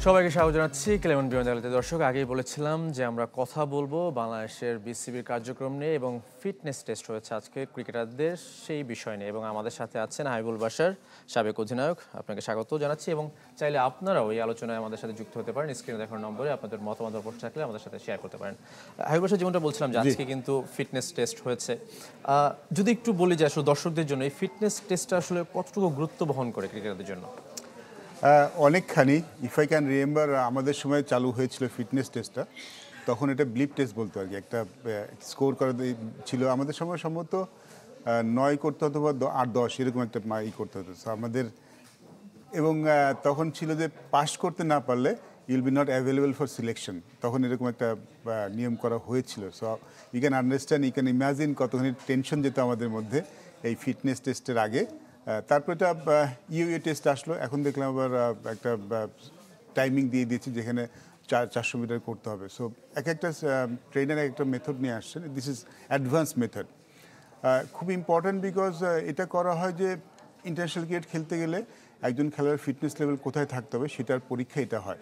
সবাইকে স্বাগত জানাচ্ছি ক্লেমন বিয়ন্ড আলোতে। দর্শক, আগেই বলেছিলাম যে আমরা কথা বলবো বাংলাদেশের বিসিবির কার্যক্রম নিয়ে এবং ফিটনেস টেস্ট হয়েছে আজকে ক্রিকেটারদের সেই বিষয় নিয়ে, এবং আমাদের সাথে আছেন হাবিবুল বাশার, সাবেক অধিনায়ক। আপনাকে স্বাগত জানাচ্ছি এবং চাইলে আপনারাও এই আলোচনায় আমাদের সাথে যুক্ত হতে পারেন। স্ক্রিনে দেখার নম্বরে আপনাদের মতামত প্রশ্ন থাকলে আমাদের সাথে শেয়ার করতে পারেন। হাবিবুল বাশার, যেমনটা বলছিলাম যে আজকে কিন্তু ফিটনেস টেস্ট হয়েছে, যদি একটু বলি যে আসলে দর্শকদের জন্য এই ফিটনেস টেস্টটা আসলে কতটুকু গুরুত্ব বহন করে ক্রিকেটারদের জন্য? অনেকখানি। ইফ আই ক্যান রিমেম্বার, আমাদের সময় চালু হয়েছিল ফিটনেস টেস্টটা, তখন এটা ব্লিপ টেস্ট বলতো আর কি। একটা স্কোর করা ছিল আমাদের সময়, সম্ভবত 9 করতে হতো বা 8-10 এরকম একটা করতে হতো। সো আমাদের এবং তখন ছিল যে পাস করতে না পারলে you'll be not available for selection, তখন এরকম একটা নিয়ম করা হয়েছিল। So you can understand, you can imagine কতখানি টেনশন যেত আমাদের মধ্যে এই ফিটনেস টেস্টের আগে। তারপর এটা ইউএ টেস্ট আসলো। এখন দেখলাম আবার একটা টাইমিং দিয়ে দিয়েছি যেখানে 400 মিটার করতে হবে। সো একটা ট্রেনার একটা মেথড নিয়ে আসছেন। দিস ইজ অ্যাডভান্স মেথড, খুব ইম্পর্ট্যান্ট বিকজ এটা করা হয় যে ইন্টারন্যাশনাল ক্রিকেট খেলতে গেলে একজন খেলোয়াড়ের ফিটনেস লেভেল কোথায় থাকতে হবে সেটার পরীক্ষা এটা হয়।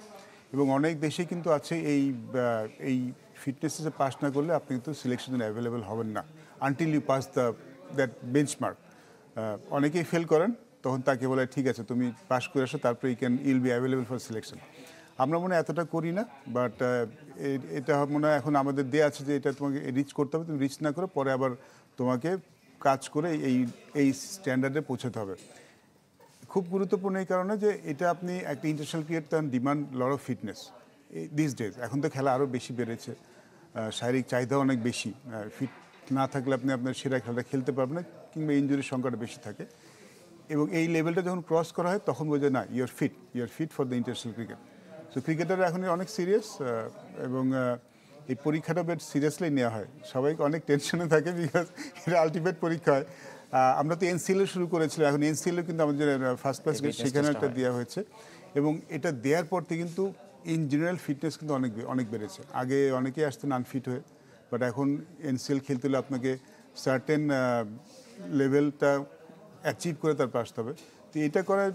এবং অনেক দেশে কিন্তু আছে এই ফিটনেসে পাস না করলে আপনি কিন্তু সিলেকশনে অ্যাভেলেবেল হবেন না until you pass that benchmark. অনেকেই ফেল করেন, তখন তাকে বলে ঠিক আছে তুমি পাস করে আসো, তারপরে you'll be available for selection. আমরা মনে হয় এতটা করি না, বাট এটা মনে হয় এখন আমাদের দেয়া আছে যে এটা তোমাকে রিচ করতে হবে। তুমি রিচ না করে পরে আবার তোমাকে কাজ করে এই স্ট্যান্ডার্ডে পৌঁছাতে হবে। খুব গুরুত্বপূর্ণ এই কারণে যে এটা আপনি একটা ইন্টারন্যাশনাল ক্রিকেট তখন demand lot of fitness this days. এখন তো খেলা আরও বেশি বেড়েছে, শারীরিক চাহিদা অনেক বেশি। ফিট না থাকলে আপনি আপনার সেরা খেলাটা খেলতে পারবেন না, কিংবা ইনজুরির সংখ্যাটা বেশি থাকে। এবং এই লেভেলটা যখন ক্রস করা হয় তখন বোঝে না you're fit for the international cricket. So ক্রিকেটাররা এখন অনেক সিরিয়াস, এবং এই পরীক্ষাটা বেশ সিরিয়াসলি নেওয়া হয়। সবাই অনেক টেনশনে থাকে বিকজ এটা আলটিমেট পরীক্ষা হয়। আমরা তো এনসিএলও শুরু করেছিলাম, এখন এনসিএলও কিন্তু আমাদের ফার্স্ট ক্লাস সেখানে একটা দেওয়া হয়েছে। এবং এটা দেওয়ার পর থেকে কিন্তু ইন জেনারেল ফিটনেস কিন্তু অনেক বেড়েছে। আগে অনেকেই আসতেন আনফিট হয়ে, বাট এখন এনসিএল খেলতে হলে আপনাকে সার্টেন লেভেলটা অ্যাচিভ করে তারপর আসতে হবে। তো এটা করায়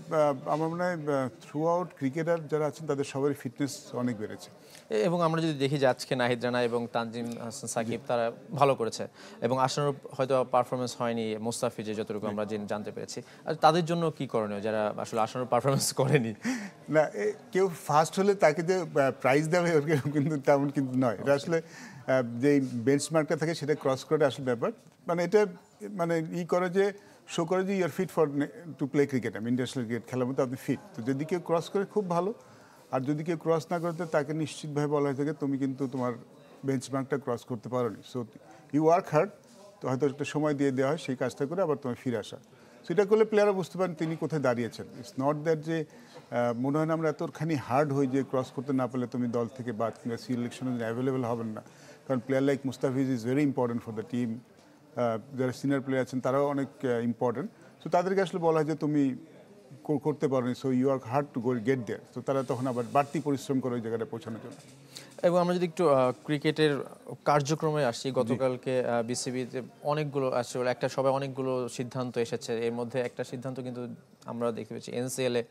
আমার মনে হয় থ্রু আউট ক্রিকেটার যারা আছেন তাদের সবারই ফিটনেস অনেক বেড়েছে। এবং আমরা যদি দেখি যে আজকে নাহিদ রানা এবং তানজিম হাসান সাকিব তারা ভালো করেছে, এবং আশানুরূপ হয়তো পারফরমেন্স হয়নি মুস্তাফিজের, যতটুকু আমরা জানতে পেরেছি। আর তাদের জন্য কি করণীয় যারা আসলে আশানুরূপ পারফরমেন্স করেনি? না, কেউ ফার্স্ট হলে তাকে যে প্রাইজ দেওয়া হয় কিন্তু তেমন কিন্তু নয়। এটা আসলে যে বেঞ্চমার্কটা থাকে সেটা ক্রস করে আসলে ব্যাপার। মানে এটা করে যে শো করে যে you're fit for to play cricket. আমি ইন্টারন্যাশনাল ক্রিকেট খেলার মতো আপনি ফিট। তো যদি কেউ ক্রস করে খুব ভালো, আর যদি কেউ ক্রস না করতে তাকে নিশ্চিতভাবে বলা হয়ে থাকে তুমি কিন্তু তোমার বেঞ্চমার্কটা ক্রস করতে পারোনি। সো ইউ ওয়ার্ক হার্ড, তো হয়তো একটা সময় দিয়ে দেওয়া হয় সেই কাজটা করে আবার তোমার ফিরে আসা। সেটা করলে প্লেয়াররা বুঝতে পারেন তিনি কোথায় দাঁড়িয়েছেন। ইটস নট দ্যাট যে মনে হয় না আমরা এতখানি হার্ড হই যে ক্রস করতে না পারলে তুমি দল থেকে বাদ কিংবা সিলেকশনে অ্যাভেলেবেল হবেন না। কারণ player like Mustafiz is very important for the team. যারা সিনিয়র প্লেয়ার আছেন তারাও অনেক ইম্পর্টেন্ট। সো তাদেরকে আসলে বলা হয় যে তুমি করতে পারোনি, so you are hard to get there. তো তারা তখন আবার বাড়তি পরিশ্রম করে ওই জায়গাটা পৌঁছানোর জন্য। এবং আমরা যদি একটু ক্রিকেটের কার্যক্রমে আসি, গতকালকে বিসিবিতে অনেকগুলো আসলে সবাই অনেকগুলো সিদ্ধান্ত এসেছে। এর মধ্যে একটা সিদ্ধান্ত কিন্তু আমরা দেখতে পেয়েছি, এনসিএলে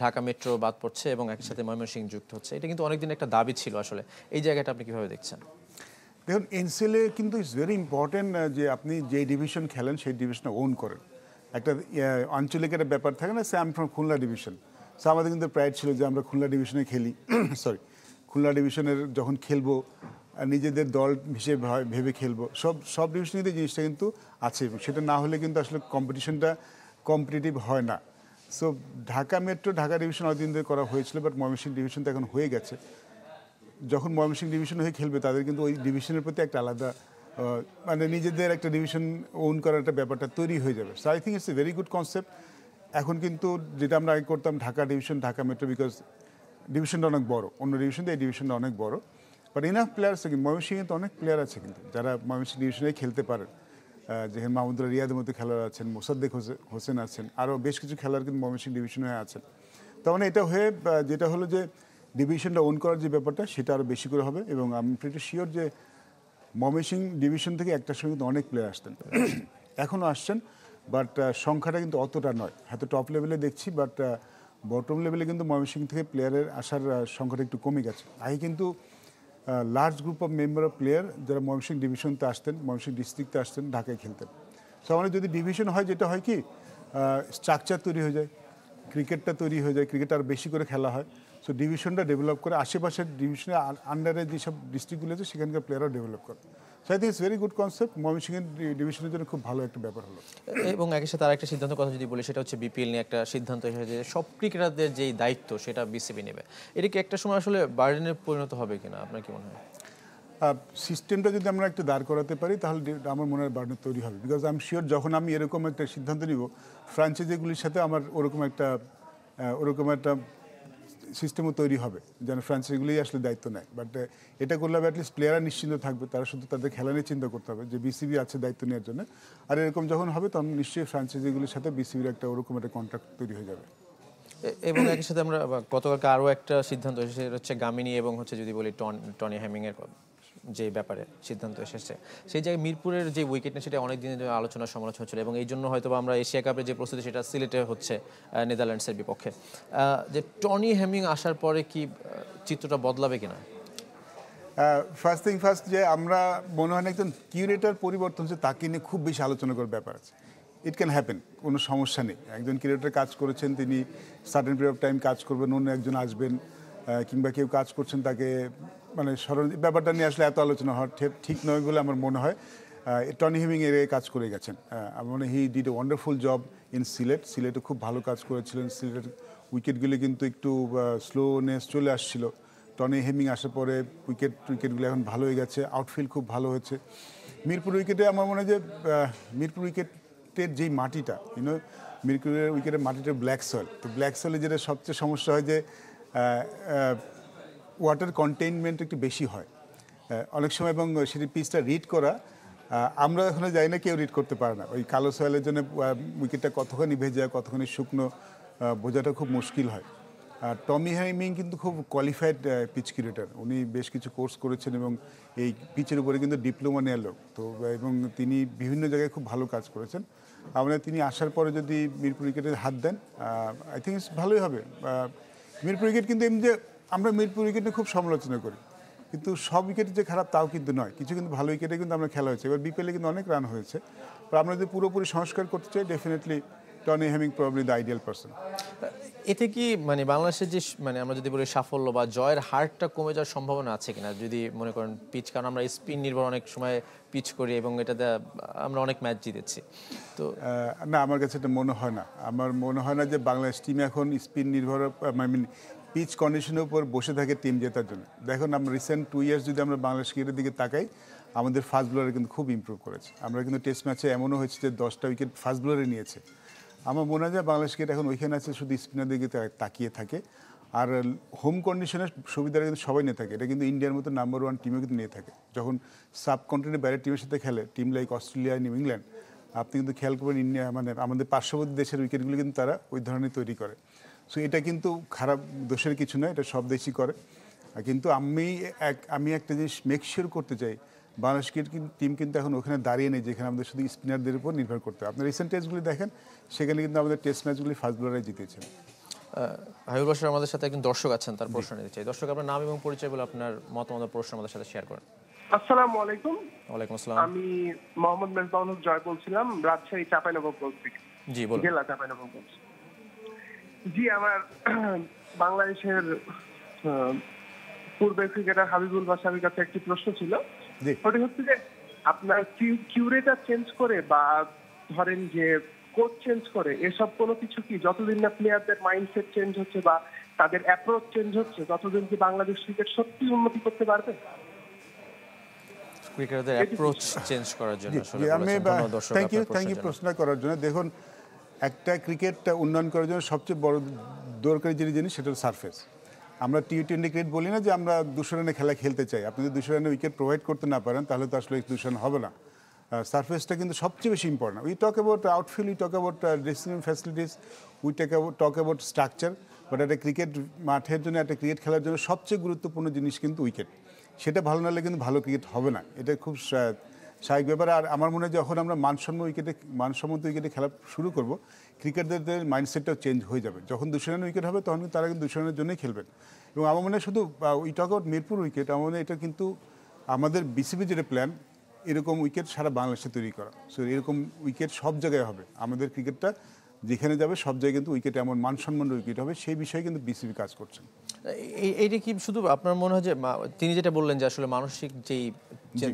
ঢাকা মেট্রো বাদ পড়ছে এবং একসাথে ময়মনসিংহ যুক্ত হচ্ছে। এটা কিন্তু অনেকদিন একটা দাবি ছিল। আসলে এই জায়গাটা আপনি কিভাবে দেখছেন? দেখুন, এনসিএলে কিন্তু ইটস ভেরি ইম্পর্টেন্ট যে আপনি যে ডিভিশন খেলেন সেই ডিভিশনে ওন করেন। একটা আঞ্চলিক একটা ব্যাপার থাকে না, সে আমি ফ্রম খুলনা ডিভিশন। সো আমাদের কিন্তু প্রাইড ছিল যে আমরা খুলনা ডিভিশনে খেলি। সরি, খুলনা ডিভিশনের যখন খেলবো নিজেদের দল হিসেবে ভেবে খেলবো। সব ডিভিশনে জিনিসটা কিন্তু আছে, সেটা না হলে কিন্তু আসলে কম্পিটিশনটা কম্পিটিটিভ হয় না। So Dhaka metro Dhaka division অনেকদিন ধরে করা হয়েছিল, বাট ময়মনসিংহ ডিভিশন তো এখন হয়ে গেছে। যখন ময়মনসিংহ ডিভিশন হয়ে খেলবে তাদের কিন্তু ওই ডিভিশনের প্রতি একটা আলাদা নিজেদের একটা ডিভিশন ওন করার একটা ব্যাপারটা তৈরি হয়ে যাবে। So I think it's a very good concept. এখন কিন্তু যেটা আমরা আগে করতাম Dhaka division Dhaka metro, because ডিভিশনটা অনেক বড়, অন্য ডিভিশন দিয়ে এই ডিভিশনটা অনেক বড়। বাট ইনাফ প্লেয়ার আছে, কিন্তু ময়মনসিংহে তো অনেক প্লেয়ার আছে কিন্তু যারা ময়মনসিংহ ডিভিশনে খেলতে পারেন। যেখানে মাহমুদুল্লাহ রিয়াদের মতো খেলোয়াড় আছেন, মোসাদ্দেক হোসেন আছেন, আরও বেশ কিছু খেলোয়াড় কিন্তু ময়মনসিংহ ডিভিশনে আছেন। তার মানে এটা হয়ে যেটা হলো যে ডিভিশনটা ওন করার যে ব্যাপারটা সেটা আরও বেশি করে হবে। এবং আমি প্রিটি শিওর যে ময়মনসিংহ ডিভিশন থেকে একটার সঙ্গে কিন্তু অনেক প্লেয়ার আসতেন, এখনও আসছেন, বাট সংখ্যাটা কিন্তু অতটা নয়। হয়তো টপ লেভেলে দেখছি, বাট বটম লেভেলে কিন্তু ময়মনসিংহ থেকে প্লেয়ারের আসার সংখ্যাটা একটু কমে গেছে। আগে কিন্তু large group of member of player যারা ময়মনসিংহ ডিভিশনতে আসতেন, ময়মনসিংহ ডিস্ট্রিক্টে আসতেন, ঢাকায় খেলতেন। সো আমাদের যদি ডিভিশন হয়, যেটা হয় কি স্ট্রাকচার তৈরি হয়ে যায়, ক্রিকেটটা তৈরি হয়ে যায়, ক্রিকেট আর বেশি করে খেলা হয়। সো ডিভিশনটা ডেভেলপ করে, আশেপাশের ডিভিশনের আন্ডারে যেসব ডিস্ট্রিক্টগুলো আছে সেখানকার প্লেয়াররাও ডেভেলপ করে। So I think it's very good concept. ময়মনসিংহের ডিভিশনের জন্য খুব ভালো একটা ব্যাপার হলো। এবং একই সাথে আরেকটা সিদ্ধান্তের কথা যদি বলি, সেটা হচ্ছে বিপিএল নিয়ে একটা সিদ্ধান্ত এসেছে যে সব ক্রিকেটারদের যেই দায়িত্ব সেটা বিসিবি নেবে। এটা কি একটা সময় আসলে বার্ডেনে পরিণত হবে কিনা, আপনার কি মনে হয়? সিস্টেমটা যদি আমরা একটু দাঁড় করাতে পারি তাহলে আমার মনে হয় বার্ডেন তৈরি হবে। বিকজ আই এম শিওর যখন আমি এরকম একটা সিদ্ধান্ত নিব, ফ্র্যাঞ্চাইজিগুলির সাথে আমার ওরকম একটা সিস্টেমও তৈরি হবে যেন ফ্র্যাঞ্চাইজিগুলোই আসলে দায়িত্ব নেয়। বাট এটা করলে হবে অ্যাটলিস্ট প্লেয়াররা নিশ্চিন্ত থাকবে, তারা শুধু তাদের খেলা নিয়ে চিন্তা করতে হবে যে বিসিবি আছে দায়িত্ব নেওয়ার জন্য। আর এরকম যখন হবে তখন নিশ্চয়ই ফ্র্যাঞ্চাইজিগুলির সাথে বিসিবির ওরকম একটা কন্ট্রাক্ট তৈরি হয়ে যাবে। এবং একই সাথে আমরা গতকালকে আরও একটা সিদ্ধান্ত এসেছে, সেটা হচ্ছে গামিনী এবং যদি বলি টনি হ্যামিংয়ের যে ব্যাপারে সিদ্ধান্ত এসেছে, সেই জায়গায় মিরপুরের যে উইকেট নেই সেটা অনেক দিনের জন্য আলোচনা সমালোচনা হচ্ছিল, এবং এই জন্য হয়তো আমরা এশিয়া কাপের যে প্রস্তুতি সেটা সিলেটে হচ্ছে নেদারল্যান্ডসের বিপক্ষে। যে টনি হ্যামিং আসার পরে কি চিত্রটা বদলাবে কিনা? ফার্স্ট থিং ফার্স্ট, যে আমরা মনে হয় না একজন কিউরেটার পরিবর্তন হচ্ছে তাকে নিয়ে খুব বেশি আলোচনা করার ব্যাপার আছে। ইট ক্যান হ্যাপেন, কোনো সমস্যা নেই। একজন কিউরেটার কাজ করেছেন, তিনি সার্টেন পিরিয়ড অফ টাইম কাজ করবেন, অন্য একজন আসবেন, কিংবা কেউ কাজ করছেন তাকে মানে ব্যাপারটা নিয়ে আসলে এত আলোচনা হওয়া ঠিক নয় বলে আমার মনে হয়। টনি হেমিং এর কাজ করে গেছেন, আমার মনে হয় he did a wonderful job in সিলেটে খুব ভালো কাজ করেছিলেন। সিলেটের উইকেটগুলি কিন্তু একটু স্লোনেস চলে আসছিল, টনি হেমিং আসার পরে উইকেটগুলো এখন ভালো হয়ে গেছে, আউটফিল্ড খুব ভালো হয়েছে। মিরপুর উইকেটে আমার মনে হয় যে মিরপুর উইকেটের যেই মাটিটা, মিরপুরের উইকেটের মাটিটা ব্ল্যাক সয়েল, তো ব্ল্যাক সয়েলে যেটা সবচেয়ে সমস্যা হয় যে ওয়াটার কন্টেইনমেন্ট একটু বেশি হয় অনেক সময়, এবং সেটি পিচটা রিড করা আমরা এখনো যাই না, কেউ রিড করতে পারে না। ওই কালো সয়েলের জন্য উইকেটটা কতখানি ভেজা কতখানি শুকনো বোঝাটা খুব মুশকিল হয়। আর টমি হেমিং কিন্তু খুব কোয়ালিফাইড পিচ কিউরেটার, উনি বেশ কিছু কোর্স করেছেন এবং এই পিচের উপরে কিন্তু ডিপ্লোমা নেওয়ার লোক তো, এবং তিনি বিভিন্ন জায়গায় খুব ভালো কাজ করেছেন। আমরা তিনি আসার পরে যদি মিরপুর উইকেটের হাত দেন, আই থিঙ্ক ভালোই হবে। মিরপুর উইকেট কিন্তু এমনি যে আমরা মিরপুর উইকেটে খুব সমালোচনা করি, কিন্তু সব উইকেটে যে খারাপ তাও কিন্তু নয়, কিছু কিন্তু ভালো উইকেটে কিন্তু আমরা খেলা হয়েছে। এবার বিপিএলে কিন্তু অনেক রান হয়েছে, তো আমরা যদি পুরোপুরি সংস্কার করতে চাই, definitely Tony Hemming probably the ideal person. এতে কি বাংলাদেশের যে আমরা যদি বলি সাফল্য বা জয়ের হারটা কমে যাওয়ার সম্ভাবনা আছে কিনা, যদি মনে করেন পিচ, কারণ আমরা স্পিন নির্ভর অনেক সময় পিচ করি এবং এটাতে আমরা অনেক ম্যাচ জিতেছি। তো না, আমার কাছে এটা মনে হয় না। আমার মনে হয় না যে বাংলাদেশ টিম এখন স্পিন নির্ভর পিচ কন্ডিশনের উপর বসে থাকে টিম জেতার জন্য। দেখুন, আমরা রিসেন্ট 2 ইয়ার্স যদি আমরা বাংলাদেশ ক্রিকেটের দিকে তাকাই, আমাদের ফাস্ট বোলার কিন্তু খুব ইমপ্রুভ করেছে। আমরা কিন্তু টেস্ট ম্যাচে এমনও হয়েছে যে 10টা উইকেট ফাস্ট বোলারে নিয়েছে। আমার মনে হয় যে বাংলাদেশ ক্রিকেট এখন ওইখানে আছে, শুধু স্পিনার দিকে তাকিয়ে থাকে। আর হোম কন্ডিশনের সুবিধাটা কিন্তু সবাই নিয়ে থাকে, এটা কিন্তু ইন্ডিয়ার মতো নাম্বার 1 টিমও কিন্তু নিয়ে থাকে। যখন সাবকন্টিনেন্টের বাইরের টিমের সাথে খেলে, team like Australia, new England, আপনি কিন্তু খেয়াল করবেন ইন্ডিয়া আমাদের পার্শ্ববর্তী দেশের উইকেটগুলো কিন্তু তারা ওই ধরনের তৈরি করে। সো এটা কিন্তু খারাপ, দোষের কিছু নয়, এটা সব দেশই করে। কিন্তু আমি একটা জিনিস মেক শিওর করতে চাই, বাংলাদেশ ক্রিকেট টিম কিন্তু এখন ওখানে দাঁড়িয়ে নেই যেখানে আমাদের শুধু স্পিনারদের উপর নির্ভর করতে হবে। আপনার রিসেন্ট টেস্টগুলি দেখেন, সেখানে কিন্তু আমাদের টেস্ট ম্যাচগুলি ফাস্ট বোলাররাই জিতেছেন। হাবিবুল বাশার আমাদের সাথে একজন দর্শক আছেন, তার প্রশ্ন নিতে চাই। দর্শক, আপনার নাম এবং পরিচয় বলে আপনার মতামত প্রশ্ন আমাদের সাথে শেয়ার করেন। আসসালামু আলাইকুম। ওয়ালাইকুম আসসালাম। আমি মোহাম্মদ মেজবাহুল হক জয় বলছিলাম, রাজশাহী চাঁপাইনবাবগঞ্জ থেকে। জি বলুন। জেলা চাঁপাইনবাবগঞ্জ। জি, আমার বাংলাদেশের পূর্বের ক্রিকেটার হাবিবুল বাশারের কাছে একটি প্রশ্ন ছিল। ওটি হচ্ছে যে আপনার কিউরেটার চেঞ্জ করে বা ধরেন যে কোচ চেঞ্জ করে, এসব কোনো কিছু কি যতদিন না প্লেয়ারদের মাইন্ডসেট চেঞ্জ হচ্ছে বা তাদের অ্যাপ্রোচ চেঞ্জ হচ্ছে, ততদিন কি বাংলাদেশ ক্রিকেট সত্যি উন্নতি করতে পারবে? ক্রিকেটারদের অ্যাপ্রোচ চেঞ্জ করার জন্য থ্যাংক ইউ প্রশ্ন করার জন্য। দেখুন, একটা ক্রিকেট উন্নয়ন করার জন্য সবচেয়ে বড় দরকারি যে জিনিস সেটা হলো সারফেস। আমরা টি20 ক্রিকেট বলি না যে আমরা 200 রানে খেলা খেলতে চাই। আপনি যদি 200 রানে উইকেট প্রোভাইড করতে না পারেন তাহলে তো আসলে 200 রান হবে না। সারফেসটা কিন্তু সবচেয়ে বেশি important. We talk about outfield, we talk about dressing room facilities, we talk about structure, but একটা ক্রিকেট মাঠের জন্য, একটা ক্রিকেট খেলার জন্য সবচেয়ে গুরুত্বপূর্ণ জিনিস কিন্তু উইকেট। সেটা ভালো না হলে কিন্তু ভালো ক্রিকেট হবে না। এটা খুব স্বাভাবিক ব্যাপার। আর আমার মনে হয় যখন আমরা মানসম্মত উইকেটে খেলা শুরু করব, ক্রিকেটারদের মাইন্ডসেটটাও চেঞ্জ হয়ে যাবে। যখন 200 রানের উইকেট হবে তখন কিন্তু তারা কিন্তু 200 রানের জন্যই খেলবেন। এবং আমার মনে হয় শুধু we talk out Mirpur wicket, আমার মনে হয় এটা কিন্তু আমাদের বিসিবি যেটা প্ল্যান, এরকম উইকেট সারা বাংলাদেশে তৈরি করা। সো এরকম উইকেট সব জায়গায় হবে, আমাদের ক্রিকেটটা যেখানে যাবে সব জায়গায় কিন্তু উইকেট এমন মানসম্পন্ন উইকেট হবে, সেই বিষয়ে কিন্তু বিসিবি কাজ করছেন। এইটা কি শুধু আপনার মনে হয় যে তিনি যেটা বললেন যে আসলে মানসিক যেই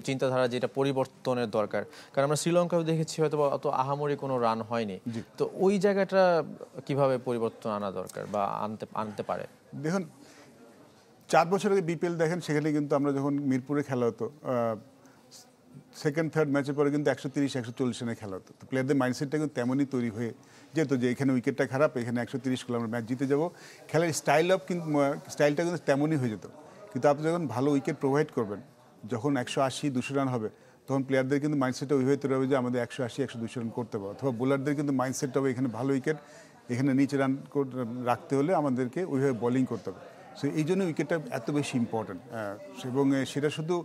চিন্তাধারা যেটা পরিবর্তনের দরকার, কারণ আমরা শ্রীলঙ্কাও দেখেছি হয়তো অত আহামরি কোনো রান হয়নি, তো ওই জায়গাটা কিভাবে পরিবর্তন আনা দরকার বা আনতে পারে? দেখুন 4 বছর আগে বিপিএল দেখেন, সেখানে কিন্তু আমরা যখন মিরপুরে খেলা হতো, সেকেন্ড থার্ড ম্যাচের পরে কিন্তু 130-140 রানে খেলা হতো। তো প্লেয়ারদের মাইন্ডসেটটা কিন্তু তেমনই তৈরি হয়ে যেত যে এখানে উইকেটটা খারাপ, এখানে 130 করলে আমরা ম্যাচ জিতে যাবো। খেলার স্টাইলটা কিন্তু তেমনই হয়ে যেত। কিন্তু আপনি যখন ভালো উইকেট প্রোভাইড করবেন, যখন 180-200 রান হবে, তখন প্লেয়ারদের কিন্তু মাইন্ডসেটটা ওইভাবে তৈরি হবে যে আমাদের 180-120 রান করতে হবে। অথবা বোলারদের কিন্তু মাইন্ডসেটটা হবে এখানে ভালো উইকেট, এখানে নিচে রান রাখতে হলে আমাদেরকে ওইভাবে বোলিং করতে হবে। সো এই জন্য উইকেটটা এত বেশি ইম্পর্টেন্ট। এবং সেটা শুধু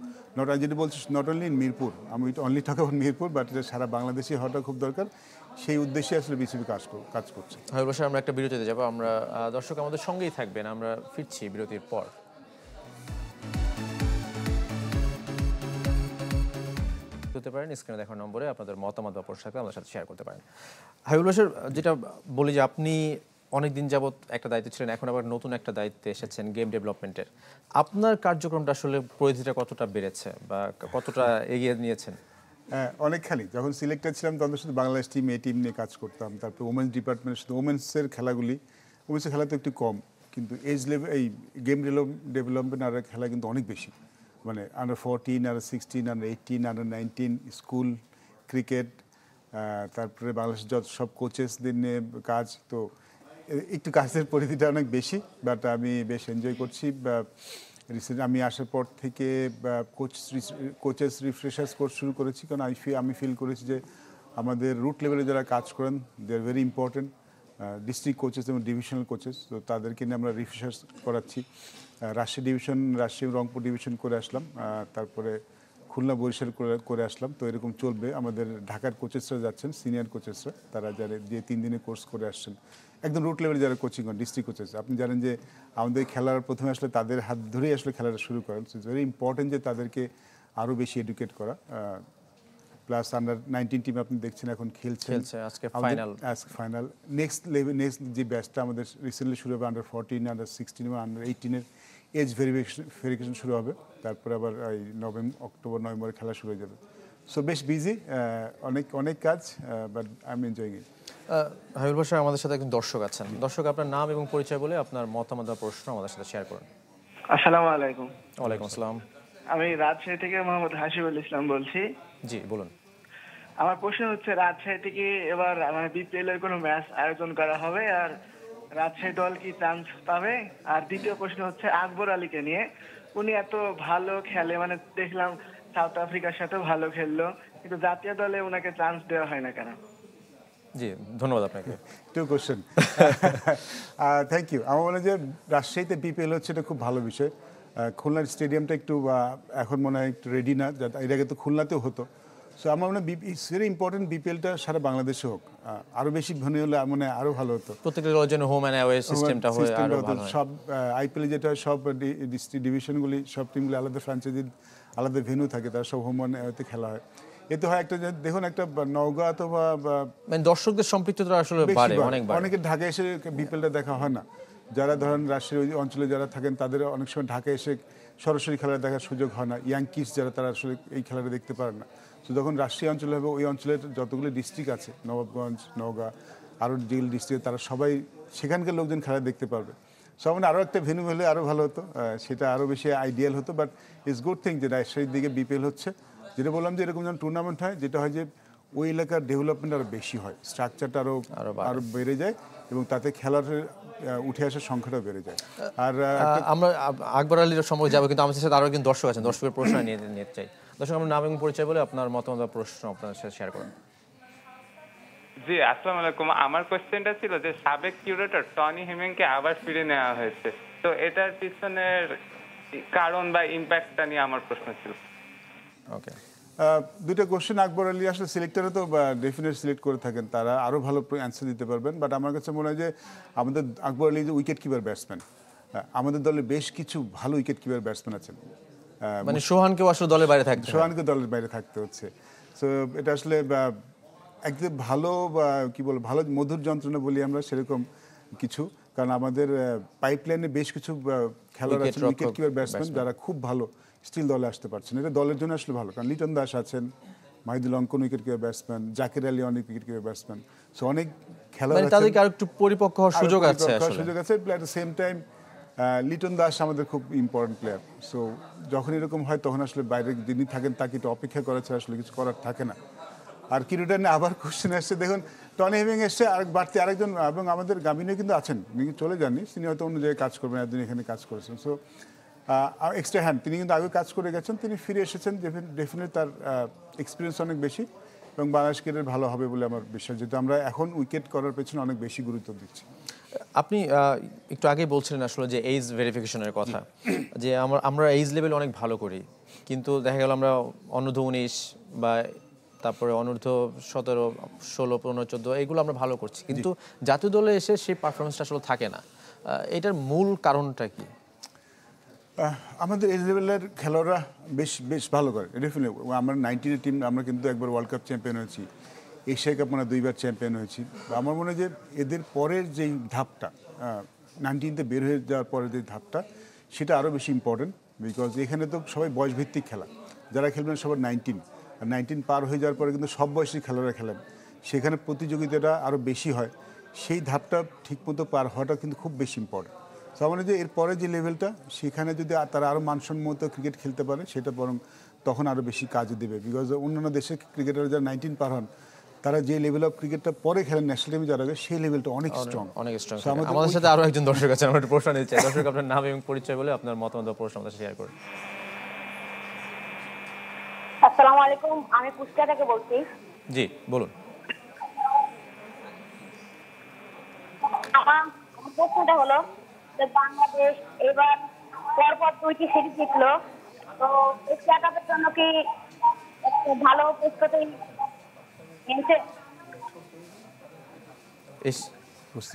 যেটা বলছি নট অনলি ইন মিরপুর, আমি only talk about Mirpur, but এটা সারা বাংলাদেশে হওয়াটা খুব দরকার। সেই উদ্দেশ্যে আসলে বিসিবি কাজ করছে। হয় বসে আমরা একটা বিরতিতে যাবো। আমরা দর্শক আমাদের সঙ্গেই থাকবেন, আমরা ফিরছি বিরতির পর। হতে পারেন স্ক্রিনে দেখার নম্বরে আপনাদের মতামত বা প্রশ্ন আমাদের সাথে শেয়ার করতে পারেন। হাবিবুল বাশার, যেটা বলি যে আপনি অনেকদিন যাবত একটা দায়িত্বে ছিলেন, এখন আবার নতুন একটা দায়িত্বে এসেছেন গেম ডেভেলপমেন্টের। আপনার কার্যক্রমটা আসলে পরিধিটা কতটা বেড়েছে বা কতটা এগিয়ে নিয়েছেন? হ্যাঁ, অনেকখানি। যখন সিলেক্টেড ছিলাম তখন শুধু বাংলাদেশ টিম, এ টিম নিয়ে কাজ করতাম। তারপর ওমেন্স ডিপার্টমেন্টের শুধু ওমেন্সের খেলা তো একটু কম, কিন্তু এজ লেভেল এই গেম ডেভেলপমেন্ট আর খেলা কিন্তু অনেক বেশি। মানে under 14, under 16, under 18, under 19, school cricket, তারপরে বাংলাদেশের যত সব কোচেসদের নিয়ে কাজ। তো একটু কাজের পরিধিটা অনেক বেশি, বাট আমি বেশ এনজয় করছি। রিসেন্ট আমি আসার পর থেকে কোচেস রিফ্রেশার্স কোর্স শুরু করেছি, কারণ আমি ফিল করেছি যে আমাদের রুট লেভেলে যারা কাজ করেন they are very important, district coaches এবং ডিভিশনাল কোচেস। তো তাদেরকে নিয়ে আমরা রিফ্রেশার্স করাচ্ছি। রাজশাহী রংপুর ডিভিশন করে আসলাম, তারপরে খুলনা বরিশাল করে আসলাম। তো এরকম চলবে। আমাদের ঢাকার কোচেসরা যাচ্ছেন, সিনিয়র কোচেসরা, তারা যারা যে 3 দিনের কোর্স করে আসছেন, একদম রুট লেভেলে যারা কোচিং করেন, ডিস্ট্রিক্ট কোচেস। আপনি জানেন যে আমাদের খেলার প্রথমে আসলে তাদের হাত ধরেই আসলে খেলাটা শুরু করেন। সো ইটস ভেরি ইম্পর্টেন্ট যে তাদেরকে আরও বেশি এডুকেট করা। প্লাস আন্ডার 19 টিম আপনি দেখছেন এখন খেলছে, আজকে ফাইনাল। নেক্সট যে ব্যাচটা আমাদের রিসেন্টলি শুরু হবে আন্ডার 14, আন্ডার 16 এবং আন্ডার 18-এর এজ ভেরিফিকেশন শুরু হবে। তারপরে আবার এই অক্টোবর-নভেম্বরে খেলা শুরু হয়ে যাবে। সো বেশ বিজি, অনেক কাজ, but I am enjoying it. Habibul Bashar, আমাদের সাথে একজন দর্শক আছেন। দর্শক, আপনার নাম এবং পরিচয় বলে আপনার মতামত বা প্রশ্ন আমাদের সাথে শেয়ার করুন। আসসালামু আলাইকুম। ওয়ালাইকুম আসসালাম। আমি রাজশাহী থেকে মোহাম্মদ হাসিবুল ইসলাম বলছি। জি বলুন। আমার প্রশ্ন হচ্ছে, রাজশাহী থেকে এবার বিপিএল এর কোনো ম্যাচ আয়োজন করা হবে, আর রাজশাহী দল কি চান্স পাবে? আর দ্বিতীয় প্রশ্ন হচ্ছে আকবর আলীকে নিয়ে। উনি এত ভালো খেলে, মানে দেখলাম সাউথ আফ্রিকার সাথে ভালো খেললো, কিন্তু জাতীয় দলে ওনাকে চান্স দেওয়া হয় না কেন? জি ধন্যবাদ আপনাকে। To question, thank you. আমার মনে হয় যে রাজশাহীতে বিপিএল হচ্ছে, এটা খুব ভালো বিষয়। খুলনার স্টেডিয়ামটা একটু এখন মনে হয় একটু রেডি না, এর আগে তো খুলনাতেও হতো। সো আমার মনে হয় ইটস ভেরি ইম্পর্টেন্ট বিপিএলটা সারা বাংলাদেশে হোক। আরও বেশি ধনী হলে মানে আরও ভালো হতো। প্রত্যেকটা দলের জন্য হোম অ্যান্ড অ্যাওয়ে সিস্টেমটা হয়ে আরো ভালো হয়। সব আইপিএল যেটা সব ডিস্ট্রিক্ট ডিভিশনগুলি, সব টিমগুলি আলাদা ফ্র্যাঞ্চাইজি, আলাদা ভেন্যু থাকে, তারা সব হোম অ্যান্ড অ্যাওয়েতে খেলা হয়। এতে হয় একটা, দেখুন একটা নওগাঁ অথবা মানে দর্শকদের সম্পৃক্ততা আসলে বাড়ে অনেকবার। অনেকে ঢাকা এসে বিপিএলটা দেখা হয় না। যারা ধরেন রাজশাহী অঞ্চলে যারা থাকেন, তাদের অনেক সময় ঢাকা এসে সরাসরি খেলা দেখার সুযোগ হয় না। ইয়াংকিস যারা, তারা আসলে এই খেলাটা দেখতে পারেন না। তো যখন রাজশাহী অঞ্চলে হবে, ওই অঞ্চলের যতগুলো ডিস্ট্রিক্ট আছে, নবাবগঞ্জ, নওগাঁ, আরও যেগুলো ডিস্ট্রিক্ট, তারা সবাই সেখানকার লোকজন খেলা দেখতে পারবে। সো মানে আরও একটা ভেন্যু হলে আরও ভালো হতো, সেটা আরও বেশি আইডিয়াল হতো। বাট ইটস গুড থিং যে রাজশাহীর দিকে বিপিএল হচ্ছে। যেটা বললাম যে এরকম যখন টুর্নামেন্ট হয়, যেটা হয় যে ওই এলাকার ডেভেলপমেন্ট আরও বেশি হয়, স্ট্রাকচারটা আরও বেড়ে যায়, এবং তাতে খেলার উঠে আসার সংখ্যাটাও বেড়ে যায়। আর আমরা আকবর আলীর সম্পর্কে যাবো, কিন্তু আমাদের সাথে আরও একজন দর্শক আছেন, দর্শকের প্রশ্ন নিয়ে চাই। দর্শক, আমার নাম এবং পরিচয় বলে আপনার মতামত বা প্রশ্ন আপনাদের সাথে শেয়ার করুন। জি আসসালামু আলাইকুম। আমার কোশ্চেনটা ছিল যে সাবেক কিউরেটর টনি হেমিংকে আবার ফিরে নেওয়া হয়েছে, তো এটার পিছনের কারণ বা ইম্প্যাক্টটা নিয়ে আমার প্রশ্ন ছিল। ওকে, দুইটা কোশ্চেন আকবর আলী আসলে সিলেক্টরে তো ডেফিনেট সিলেক্ট করে থাকেন, তারা আরও ভালো অ্যান্সার দিতে পারবেন। বাট আমার কাছে মনে হয় যে আমাদের আকবর আলী যে উইকেট কিপার ব্যাটসম্যান, আমাদের দলে বেশ কিছু ভালো উইকেট কিপার ব্যাটসম্যান আছেন। মানে সোহানকেও আসলে দলের বাইরে থাকতে হয়। সোহানকে দলের বাইরে থাকতে হচ্ছে। সো এটা আসলে একদম ভালো বা কি বলবো ভালো মধুর যন্ত্রণা বলি আমরা সেরকম কিছু, কারণ আমাদের পাইপলাইনে বেশ কিছু খেলোয়াড় আছেন উইকেট কিপার ব্যাটসম্যান যারা খুব ভালো স্টিল দলে আসতে পারছেন। এটা দলের জন্য আসলে ভালো, কারণ লিটন দাস আছেন, মাহিদুল অঙ্কন wicket keeper batsman, Zakir Ali অনেক উইকেট কিপার ব্যাটসম্যান। সো অনেক খেলোয়াড় মানে তাদেরকে আরেকটু পরিপক্ক হওয়ার সুযোগ আছে আসলে। সুযোগ আছে। At the same time Liton Das আমাদের খুব ইম্পর্টেন্ট প্লেয়ার। সো যখন এরকম হয় তখন আসলে বাইরে যিনি থাকেন তাকে একটু অপেক্ষা করা ছাড়া আসলে কিছু করার থাকে না। আর ক্রিকেটার নিয়ে আবার কোশ্চেন আসছে, দেখুন টনি হেমিং এসছে, আর বাড়তি আরেকজন এবং আমাদের গামিনীও কিন্তু আছেন, তিনি চলে যাননি, তিনি হয়তো অন্য জায়গায় কাজ করবেন, একদিন এখানে কাজ করেছেন। সো এক্সট্রা হ্যান্ড তিনি কিন্তু আগে কাজ করে গেছেন, তিনি ফিরে এসেছেন, ডেফিনেটলি তার এক্সপিরিয়েন্স অনেক বেশি এবং বাংলাদেশ ক্রিকেটের ভালো হবে বলে আমার বিশ্বাস, যেহেতু আমরা এখন উইকেট করার পেছনে অনেক বেশি গুরুত্ব দিচ্ছি। আপনি একটু আগে বলছিলেন আসলে যে এইজ ভেরিফিকেশনের কথা, যে আমরা এইজ লেভেল অনেক ভালো করি, কিন্তু দেখা গেল আমরা অনূর্ধ্ব-19 বা তারপরে অনূর্ধ্ব-17, 16, 15, 14 এগুলো আমরা ভালো করছি, কিন্তু জাতীয় দলে এসে সেই পারফরমেন্সটা আসলে থাকে না। এটার মূল কারণটা কি? আমাদের এই লেভেলের খেলোয়াড়রা বেশ ভালো করে ডেফিনেটলি। আমরা 19 টিম, আমরা কিন্তু একবার ওয়ার্ল্ড কাপ চ্যাম্পিয়ন হয়েছি, এশিয়া কাপ মানে 2বার চ্যাম্পিয়ন হয়েছি। আমার মনে হয় যে এদের পরের যেই ধাপটা 19তে বের হয়ে যাওয়ার পরের যে ধাপটা সেটা আরও বেশি ইম্পর্টেন্ট, বিকজ এখানে তো সবাই বয়সভিত্তিক খেলা, যারা খেলবেন সবার 19, আর 19 পার হয়ে যাওয়ার পরে কিন্তু সব বয়সী খেলোয়াড়রা খেলেন, সেখানে প্রতিযোগিতাটা আরও বেশি হয়, সেই ধাপটা ঠিকমতো পার হওয়াটা কিন্তু খুব বেশি ইম্পর্টেন্ট। তো আমার যে এরপরে যে লেভেলটা সেখানে যদি তারা আরও মানসম্মত ক্রিকেট খেলতে পারে সেটা বরং তখন আরও বেশি কাজে দেবে, বিকজ অন্যান্য দেশের ক্রিকেটার যারা 19 পার হন তারা যে লেভেল অফ ক্রিকেটটা পরে খেলেন ন্যাশনাল টিমে যারা সেই লেভেলটা অনেক স্ট্রং। আমাদের সাথে আরো একজন দর্শক আছেন, আমরা একটু প্রশ্ন নিতে চাই। দর্শক, আপনার নাম এবং পরিচয় বলে আপনার মতামত বা প্রশ্ন আমাদের শেয়ার করুন। আসসালামু আলাইকুম, আমি কুষ্টিয়া থেকে বলছি। জি বলুন। আমার প্রশ্নটা হলো যে বাংলাদেশ এবার পরপর 2টি সিরিজ জিতলো, তো এশিয়া কাপের জন্য কি একটা ভালো প্রস্তুতি নিয়েছে?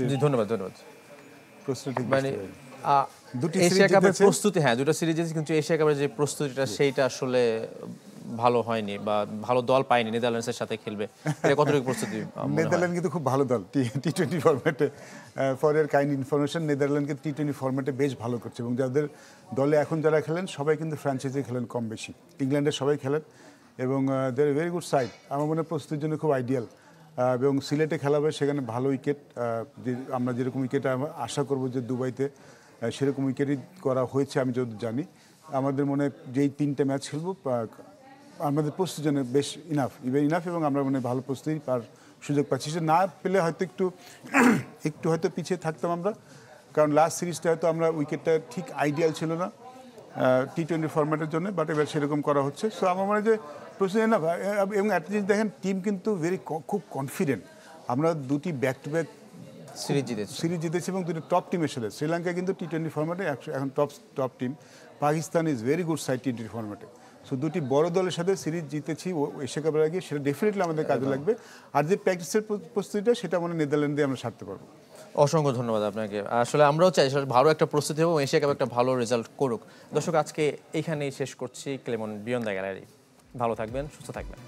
জি ধন্যবাদ। মানে দুটি এশিয়া কাপের প্রস্তুতি, হ্যাঁ দুটো সিরিজ, কিন্তু এশিয়া কাপের যে প্রস্তুতিটা সেইটা আসলে ভালো হয়নি বা ভালো দল পায়নি। নেদারল্যান্ডসের সাথে খেলবে, এটা কতটুকু প্রস্তুতি? নেদারল্যান্ড কিন্তু খুব ভালো দল টি-20 ফরম্যাটে। ফর এর কাইন্ড ইনফরমেশন, নেদারল্যান্ডকে টি-20 ফরম্যাটে বেশ ভালো করছে, এবং যাদের দলে এখন যারা খেলেন সবাই কিন্তু ফ্র্যাঞ্চাইজি খেলেন কম বেশি, ইংল্যান্ডের সবাই খেলেন এবং দে আর ভেরি গুড সাইড। আমার মনে হয় প্রস্তুতির জন্য খুব আইডিয়াল। এবং সিলেটে খেলা হবে, সেখানে ভালো উইকেট, আমরা যেরকম উইকেট আশা করবো যে দুবাইতে সেরকম উইকেটই করা হয়েছে আমি যত জানি। আমাদের মনে হয় যেই 3টে ম্যাচ খেলবো আমাদের প্রস্তুতির জন্য বেশ ইনাফ এবং আমরা মনে ভালো প্রস্তুতি পার সুযোগ পাচ্ছি। সে না পেলে হয়তো একটু হয়তো পিছিয়ে থাকতাম আমরা, কারণ লাস্ট সিরিজটা হয়তো আমরা উইকেটটা ঠিক আইডিয়াল ছিল না টি-20 ফরম্যাটের জন্য, বাট এবার সেরকম করা হচ্ছে। সো আমার মনে হয় যে প্রস্তুতি এনাফ। এবং একটা জিনিস দেখেন, টিম কিন্তু খুব কনফিডেন্ট। আমরা 2টি ব্যাক টু ব্যাক সিরিজ জিতেছি এবং 2টি টপ টিমের সাথে। শ্রীলঙ্কা কিন্তু টি-20 ফরম্যাটে এখন top team, Pakistan is very good side টি-20 ফরম্যাটে। সো 2টি বড় দলের সাথে সিরিজ জিতেছি এশিয়া কাপের আগে, সেটা ডেফিনেটলি আমাদের কাজে লাগবে। আর যে প্র্যাকটিসের প্রস্তুতিটা সেটা মানে নেদারল্যান্ডে আমরা সারতে পারবো। অসংখ্য ধন্যবাদ আপনাকে। আসলে আমরাও চাই ভালো একটা প্রস্তুতি এবং এশিয়া কাপে একটা ভালো রেজাল্ট করুক। দর্শক, আজকে এইখানেই শেষ করছি ক্লেমন বিয়ন্ড দ্য গ্যালারি। ভালো থাকবেন, সুস্থ থাকবেন।